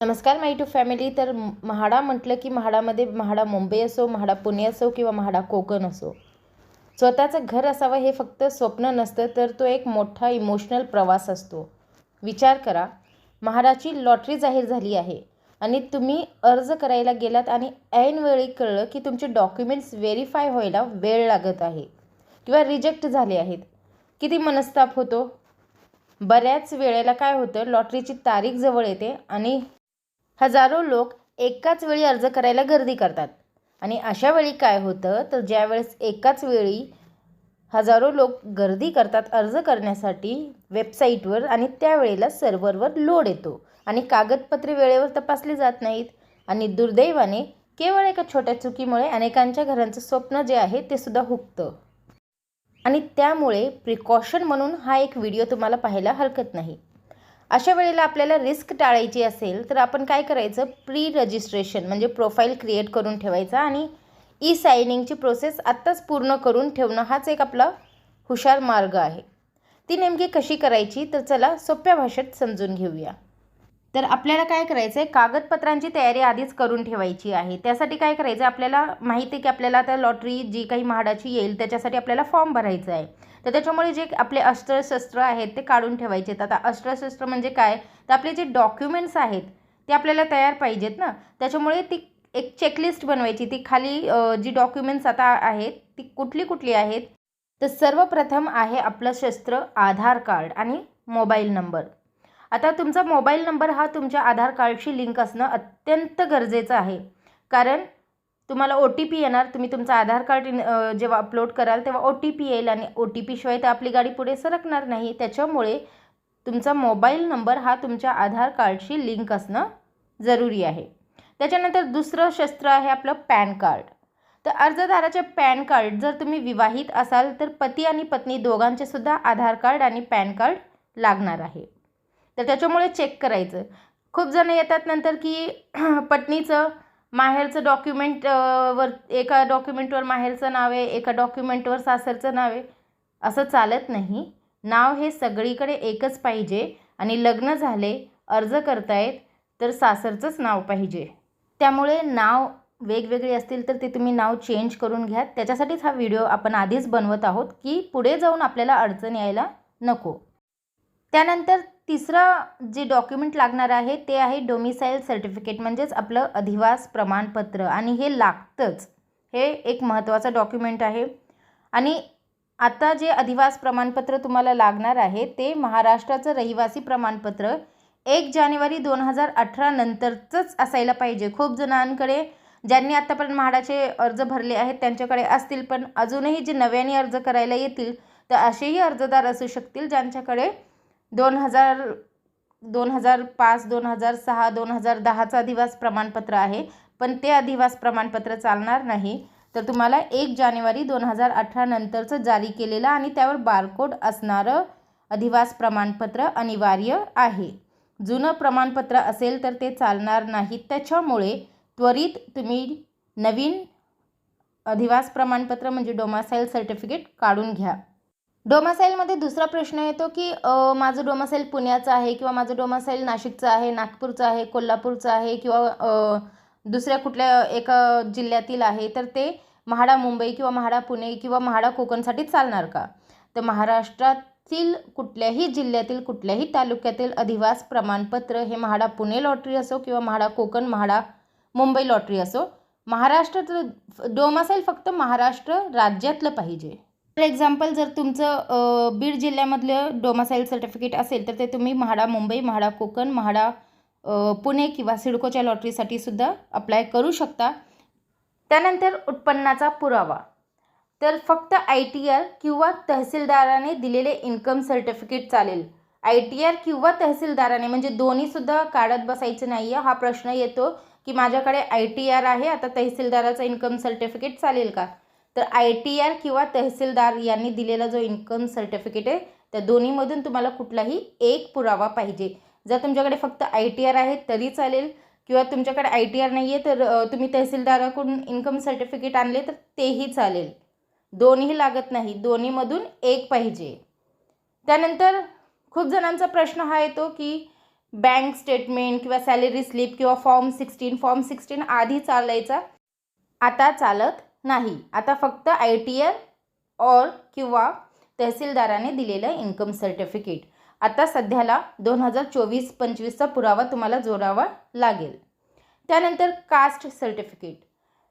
नमस्कार माय to family. तर म्हाडा म्हटलं की म्हाडामध्ये म्हाडा मुंबई असो, म्हाडा पुणे असो किंवा म्हाडा कोकण असो, स्वतःचं घर असावं हे फक्त स्वप्न नसतं, तर तो एक मोठा इमोशनल प्रवास असतो. विचार करा, म्हाडाची लॉटरी जाहीर झाली आहे आणि तुम्ही अर्ज करायला गेलात आणि ऐनवेळी कळलं की तुमचे डॉक्युमेंट्स व्हेरीफाय व्हायला वेळ लागत आहे किंवा रिजेक्ट झाले आहेत. किती मनस्ताप होतो. बऱ्याच वेळेला काय होतं, लॉटरीची तारीख जवळ येते आणि हजारो लोक एकाच वेळी अर्ज करायला गर्दी करतात. आणि अशा वेळी काय होतं, तर ज्यावेळेस एकाच वेळी हजारो लोक गर्दी करतात अर्ज करण्यासाठी वेबसाईटवर, आणि त्यावेळेला सर्व्हरवर लोड येतो आणि कागदपत्रे वेळेवर तपासली जात नाहीत. आणि दुर्दैवाने केवळ एका छोट्या चुकीमुळे अनेकांच्या घरांचं स्वप्न जे आहे ते सुद्धा हुकतं. आणि त्यामुळे प्रिकॉशन म्हणून हा एक व्हिडिओ तुम्हाला पाहायला हरकत नाही. अशा वेळेला आपल्याला रिस्क टाळायची असेल तर आपण काय करायचं, प्री रजिस्ट्रेशन म्हणजे प्रोफाईल क्रिएट करून ठेवायचा आणि ई सायनिंगची प्रोसेस आत्ताच पूर्ण करून ठेवणं हाच एक आपला हुशार मार्ग आहे. ती नेमकी कशी करायची, तर चला सोप्या भाषेत समजून घेऊया. तर आपल्याला काय करायचं आहे, कागदपत्रांची तयारी आधीच करून ठेवायची आहे. त्यासाठी काय करायचं, आपल्याला माहिती आहे की आपल्याला आता लॉटरी जी काही म्हाडाची येईल त्याच्यासाठी आपल्याला फॉर्म भरायचा आहे. तर त्याच्यामुळे जे आपले अस्त्रशस्त्र आहेत ते काढून ठेवायचे आहेत. आता अस्त्रशस्त्र म्हणजे काय, तर आपले जे डॉक्युमेंट्स आहेत ते आपल्याला तयार पाहिजेत ना. त्याच्यामुळे ती एक चेकलिस्ट बनवायची. ती खाली जी डॉक्युमेंट्स आता आहेत ती कुठली कुठली आहेत, तर सर्वप्रथम आहे आपलं शस्त्र आधार कार्ड आणि मोबाईल नंबर. आता तुमचा मोबाईल नंबर हा तुमच्या आधार कार्डशी लिंक असणं अत्यंत गरजेचं आहे. कारण तुम्हाला ओ टी पी येणार. तुम्ही तुमचं आधार कार्ड जेव्हा अपलोड कराल तेव्हा ओ टी पी येईल आणि ओ टी पीशिवाय तर आपली गाडी पुढे सरकणार नाही. त्याच्यामुळे तुमचा मोबाईल नंबर हा तुमच्या आधार कार्डशी लिंक असणं जरुरी आहे. त्याच्यानंतर दुसरं शस्त्र आहे आपलं पॅन कार्ड. तर अर्जदाराचे पॅन कार्ड, जर तुम्ही विवाहित असाल तर पती आणि पत्नी दोघांचे सुद्धा आधार कार्ड आणि पॅन कार्ड लागणार आहे. तर त्याच्यामुळे चेक करायचं. खूप जण येतात नंतर की पत्नीचं माहेरचं डॉक्युमेंट वर एका डॉक्युमेंटवर माहेरचं नाव आहे, एका डॉक्युमेंटवर सासरचं नाव आहे. असं चालत नाही. नाव हे सगळीकडे एकच पाहिजे आणि लग्न झाले, अर्ज करतायत तर सासरचंच नाव पाहिजे. त्यामुळे नाव वेगवेगळे असतील तर ते तुम्ही नाव चेंज करून घ्या. त्याच्यासाठीच हा व्हिडिओ आपण आधीच बनवत आहोत की पुढे जाऊन आपल्याला अडचण यायला नको. त्यानंतर तिसरं जे डॉक्युमेंट लागणार आहे ते आहे डोमिसाईल सर्टिफिकेट, म्हणजेच आपलं अधिवास प्रमाणपत्र. आणि हे लागतंच. हे एक महत्त्वाचं डॉक्युमेंट आहे. आणि आता जे अधिवास प्रमाणपत्र तुम्हाला लागणार आहे ते महाराष्ट्राचं रहिवासी प्रमाणपत्र 1 जानेवारी 2018 नंतरचंच असायला पाहिजे. खूप जणांकडे, ज्यांनी आत्तापर्यंत म्हाडाचे अर्ज भरले आहेत त्यांच्याकडे असतील, पण अजूनही जे नव्याने अर्ज करायला येतील तर असेही अर्जदार असू शकतील ज्यांच्याकडे 2005, 2006, 2010चं अधिवास प्रमाणपत्र आहे, पण ते अधिवास प्रमाणपत्र चालणार नाही. तर तुम्हाला 1 जानेवारी 2018 नंतरचं जारी केलेलं आणि त्यावर बारकोड असणारं अधिवास प्रमाणपत्र अनिवार्य आहे. जुनं प्रमाणपत्र असेल तर ते चालणार नाही. त्याच्यामुळे त्वरित तुम्ही नवीन अधिवास प्रमाणपत्र म्हणजे डोमासाईल सर्टिफिकेट काढून घ्या. डोमासाईलमध्ये दुसरा प्रश्न येतो की माझं डोमासाईल पुण्याचं आहे किंवा माझं डोमासाईल नाशिकचं आहे, नागपूरचं आहे, कोल्हापूरचं आहे किंवा दुसऱ्या कुठल्या एका जिल्ह्यातील आहे, तर ते म्हाडा मुंबई किंवा म्हाडा पुणे किंवा म्हाडा कोकणसाठी चालणार का? तर महाराष्ट्रातील कुठल्याही जिल्ह्यातील कुठल्याही तालुक्यातील अधिवास प्रमाणपत्र हे म्हाडा पुणे लॉटरी असो किंवा म्हाडा कोकण म्हाडा मुंबई लॉटरी असो, महाराष्ट्रातलं डोमासाईल फक्त महाराष्ट्र राज्यातलं पाहिजे. फॉर एक्झाम्पल, जर तुमचं बीड जिल्ह्यामधलं डोमासाईल सर्टिफिकेट असेल तर ते तुम्ही म्हाडा मुंबई, म्हाडा कोकण, म्हाडा पुणे किंवा सिडकोच्या लॉटरीसाठी सुद्धा अप्लाय करू शकता. त्यानंतर उत्पन्नाचा पुरावा. तर फक्त ITR किंवा तहसीलदाराने दिलेले इन्कम सर्टिफिकेट चालेल. ITR किंवा तहसीलदाराने म्हणजे दोन्हीसुद्धा काढत बसायचं नाही आहे. हा प्रश्न येतो की माझ्याकडे ITR आहे, आता तहसीलदाराचं इन्कम सर्टिफिकेट चालेल का? तर ITR किंवा तहसीलदार यांनी दिलेला जो इन्कम सर्टिफिकेट आहे त्या दोन्हीमधून तुम्हाला कुठलाही एक पुरावा पाहिजे. जर तुमच्याकडे फक्त ITR आहे तरी चालेल किंवा तुमच्याकडे ITR नाही आहे तर तुम्ही तहसीलदाराकडून इन्कम सर्टिफिकेट आणले तर तेही चालेल. दोन्ही लागत नाही, दोन्हीमधून एक पाहिजे. त्यानंतर खूप जणांचा प्रश्न हा येतो की बँक स्टेटमेंट किंवा सॅलरी स्लिप किंवा फॉर्म 16 आधी चालायचा, आता चालत नाही. आता फक्त ITR और किंवा तहसीलदाराने दिलेलं इन्कम सर्टिफिकेट आता सध्याला 2024-25चा पुरावा तुम्हाला जोडावा लागेल. त्यानंतर कास्ट सर्टिफिकेट.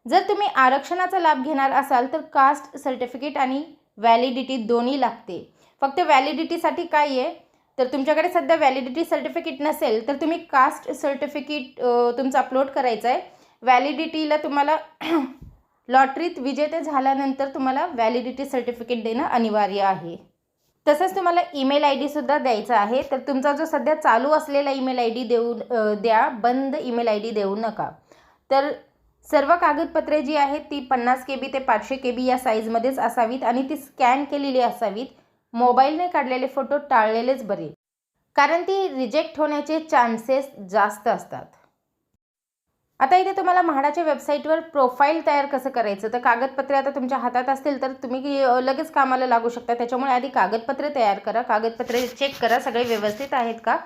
जर तुम्ही आरक्षणाचा लाभ घेणार असाल तर कास्ट सर्टिफिकेट आणि व्हॅलिडिटी दोन्ही लागते. फक्त व्हॅलिडिटीसाठी काय आहे तर तुमच्याकडे सध्या व्हॅलिडिटी सर्टिफिकेट नसेल तर तुम्ही कास्ट सर्टिफिकेट तुमचं अपलोड करायचं आहे. व्हॅलिडिटीला तुम्हाला लॉटरीत विजेते झाल्यानंतर तुम्हाला व्हॅलिडिटी सर्टिफिकेट देणं अनिवार्य आहे. तसंच तुम्हाला ईमेल ID सुद्धा द्यायचा आहे. तर तुमचा जो सध्या चालू असलेला ईमेल ID द्या, बंद ईमेल ID देऊ नका. तर सर्व कागदपत्रे जी आहेत ती 50 KB ते 500 KB या साईजमध्येच असावीत आणि ती स्कॅन केलेली असावीत. मोबाईलने काढलेले फोटो टाळलेलेच बरे, कारण ती रिजेक्ट होण्याचे चान्सेस जास्त असतात. आता इथे तुम्हाला म्हाडाच्या वेबसाईटवर प्रोफाईल तयार कसं करायचं, तर कागदपत्रे आता तुमच्या हातात असतील तर तुम्ही लगेच कामाला लागू शकता. त्याच्यामुळे आधी कागदपत्रे तयार करा, कागदपत्रे चेक करा सगळे व्यवस्थित आहेत का,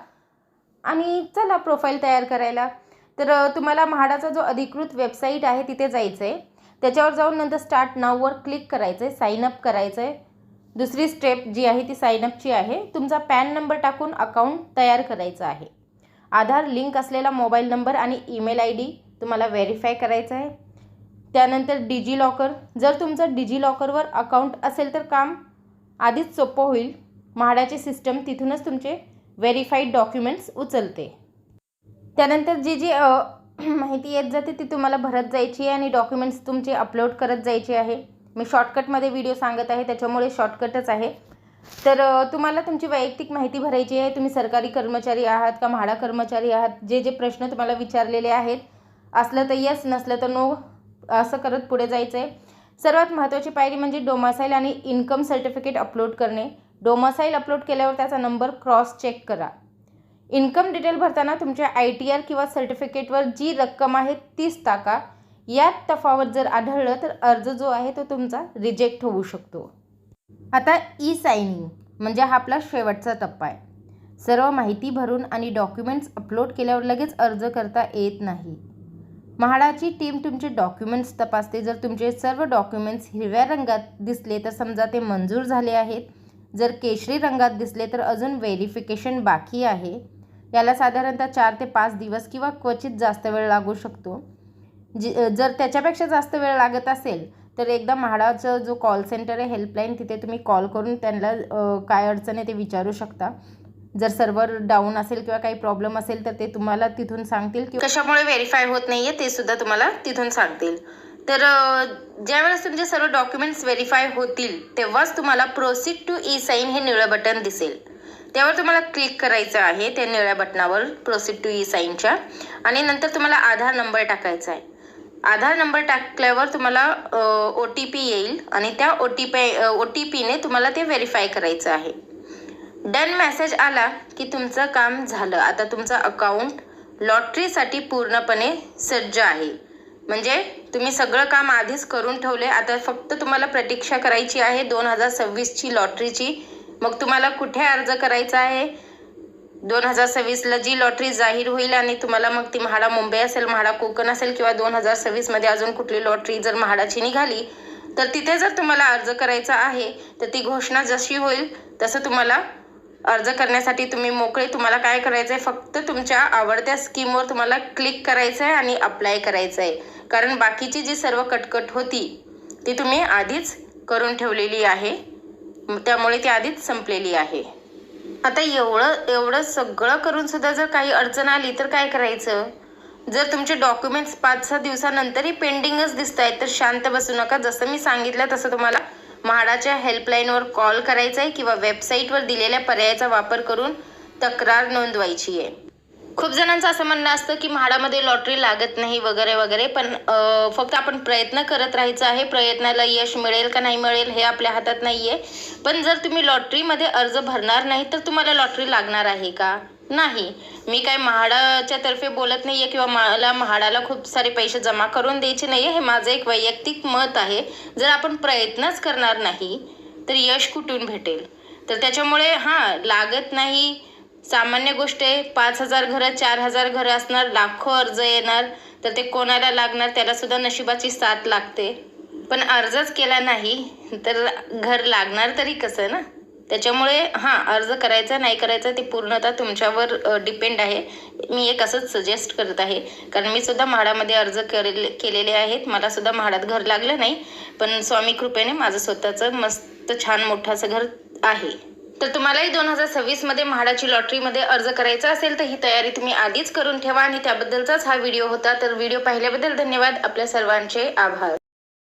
आणि चला प्रोफाईल तयार करायला. तर तुम्हाला म्हाडाचा जो अधिकृत वेबसाईट आहे तिथे जायचं आहे. त्याच्यावर जाऊन नंतर स्टार्ट नाववर क्लिक करायचं आहे, साईनअप करायचं आहे. दुसरी स्टेप जी आहे ती साईनअपची आहे. तुमचा पॅन नंबर टाकून अकाउंट तयार करायचं आहे. आधार लिंक असलेला मोबाईल नंबर आणि ईमेल ID तुम्हाला व्हेरीफाय करायचं आहे. त्यानंतर डिजिलॉकर. जर तुमचं डिजिलॉकरवर अकाउंट असेल तर काम आधीच सोपं होईल. म्हाडाची सिस्टम तिथूनच तुमचे व्हेरीफाईड डॉक्युमेंट्स उचलते. त्यानंतर जी माहिती येत जाते ती तुम्हाला भरत जायची आहे आणि डॉक्युमेंट्स तुमचे अपलोड करत जायचे आहे. मी शॉर्टकटमध्ये व्हिडिओ सांगत आहे त्याच्यामुळे शॉर्टकटच आहे. तर तुम्हाला तुमची वैयक्तिक माहिती भरायची आहे. तुम्ही सरकारी कर्मचारी आहात का म्हाडा कर्मचारी आहात, जे प्रश्न तुम्हाला विचारलेले आहेत असलं तर येस, नसलं तर नो असं करत पुढे जायचं आहे. सर्वात महत्त्वाची पायरी म्हणजे डोमासाईल आणि इन्कम सर्टिफिकेट अपलोड करणे. डोमासाईल अपलोड केल्यावर त्याचा नंबर क्रॉस चेक करा. इन्कम डिटेल भरताना तुमच्या ITR किंवा सर्टिफिकेटवर जी रक्कम आहे तीच टाका. यात तफावत जर आढळलं तर अर्ज जो आहे तो तुमचा रिजेक्ट होऊ शकतो. आता सायनिंग म्हणजे हा आपला शेवटचा टप्पा आहे. सर्व माहिती भरून आणि डॉक्युमेंट्स अपलोड केल्यावर लगेच अर्ज करता येत नाही. म्हाडाची टीम तुमचे डॉक्युमेंट्स तपासते. जर तुमचे सर्व डॉक्युमेंट्स हिरव्या रंगात दिसले तर समजा ते मंजूर झाले आहेत. जर केशरी रंगात दिसले तर अजून व्हेरिफिकेशन बाकी आहे. याला साधारणतः 4 ते 5 दिवस किंवा क्वचित जास्त वेळ लागू शकतो. जर त्याच्यापेक्षा जास्त वेळ लागत असेल तर एकदा म्हाडाचं जो कॉल सेंटर आहे हेल्पलाईन तिथे तुम्ही कॉल करून त्यांना काय अडचण आहे ते विचारू शकता. जर सर्व्हर डाऊन असेल किंवा काही प्रॉब्लेम असेल तर ते तुम्हाला तिथून सांगतील किंवा कशामुळे व्हेरीफाय होत नाही आहे ते सुद्धा तुम्हाला तिथून सांगतील. तर ज्यावेळेस तुमचे सर्व डॉक्युमेंट्स व्हेरीफाय होतील तेव्हाच तुम्हाला प्रोसीड टू साईन हे निळं बटन दिसेल. त्यावर तुम्हाला क्लिक करायचं आहे त्या निळ्या बटनावर प्रोसीड टू साईनच्या, आणि नंतर तुम्हाला आधार नंबर टाकायचा आहे. आधार नंबर टाकल्यावर तुम्हाला OTP येईल आणि त्या OTPने तुम्हाला ते व्हेरीफाय करायचं आहे. डन मेसेज आला की तुमचं काम झालं. आता तुमचं अकाउंट लॉटरीसाठी पूर्णपणे सज्ज आहे. म्हणजे तुम्ही सगळं काम आधीच करून ठेवले. आता फक्त तुम्हाला प्रतीक्षा करायची आहे 2026ची लॉटरीची. मग तुम्हाला कुठे अर्ज करायचा आहे, 2026ला जी लॉटरी जाहीर होईल आणि तुम्हाला मग ती म्हाडा मुंबई असेल, म्हाडा कोकण असेल किंवा 2026मध्ये अजून कुठली लॉटरी जर म्हाडाची निघाली तर तिथे जर तुम्हाला अर्ज करायचा आहे तर ती घोषणा जशी होईल तसं तुम्हाला अर्ज करण्यासाठी तुम्ही मोकळे. तुम्हाला काय करायचं आहे, फक्त तुमच्या आवडत्या स्कीमवर तुम्हाला क्लिक करायचं आहे आणि अप्लाय करायचं आहे. कारण बाकीची जी सर्व कटकट होती ती तुम्ही आधीच करून ठेवलेली आहे, त्यामुळे ती आधीच संपलेली आहे. आता एवढं सगळं करून सुद्धा जर काही अडचण आली तर काय करायचं. जर तुमचे डॉक्युमेंट्स 5-6 दिवसानंतरही पेंडिंगच दिसत आहेत तर शांत बसू नका. जसं मी सांगितलं तसं तुम्हाला म्हाडाच्या हेल्पलाईनवर कॉल करायचा आहे किंवा वेबसाईटवर दिलेल्या पर्यायाचा वापर करून तक्रार नोंदवायची आहे. खूप जणांचं असं म्हणणं असतं की म्हाडामध्ये लॉटरी लागत नाही वगैरे वगैरे, पण फक्त आपण प्रयत्न करत राहायचं आहे. प्रयत्नाला यश मिळेल का नाही मिळेल हे आपल्या हातात नाही आहे. पण जर तुम्ही लॉटरीमध्ये अर्ज भरणार नाही तर तुम्हाला लॉटरी लागणार आहे का, नाही. मी काय म्हाडाच्या तर्फे बोलत नाही आहे किंवा मला म्हाडाला खूप सारे पैसे जमा करून द्यायचे नाही आहे. हे माझं एक वैयक्तिक मत आहे. जर आपण प्रयत्नच करणार नाही तर यश कुठून भेटेल. तर त्याच्यामुळे लागत नाही सामान्य गोष्ट आहे. 5,000 घरं, 4,000 घरं असणार, लाखो अर्ज येणार, तर ते कोणाला लागणार? त्याला सुद्धा नशिबाची साथ लागते. पण अर्जच केला नाही तर घर लागणार तरी कसं ना? त्याच्यामुळे अर्ज करायचा नाही करायचा ते पूर्णतः तुमच्यावर डिपेंड आहे. मी एक असंच सजेस्ट करत आहे, कारण मी सुद्धा म्हाडामध्ये अर्ज केलेले आहेत. मला सुद्धा म्हाडात घर लागलं नाही, पण स्वामी कृपेने माझं स्वतःचं मस्त छान मोठं असं घर आहे. तर तुम्हालाही 2026मध्ये म्हाडाची लॉटरीमध्ये अर्ज करायचा असेल तर ही तयारी तुम्ही आधीच करून ठेवा. आणि त्याबद्दलचाच हा व्हिडिओ होता. तर व्हिडिओ पाहिल्याबद्दल धन्यवाद. आपल्या सर्वांचे आभार.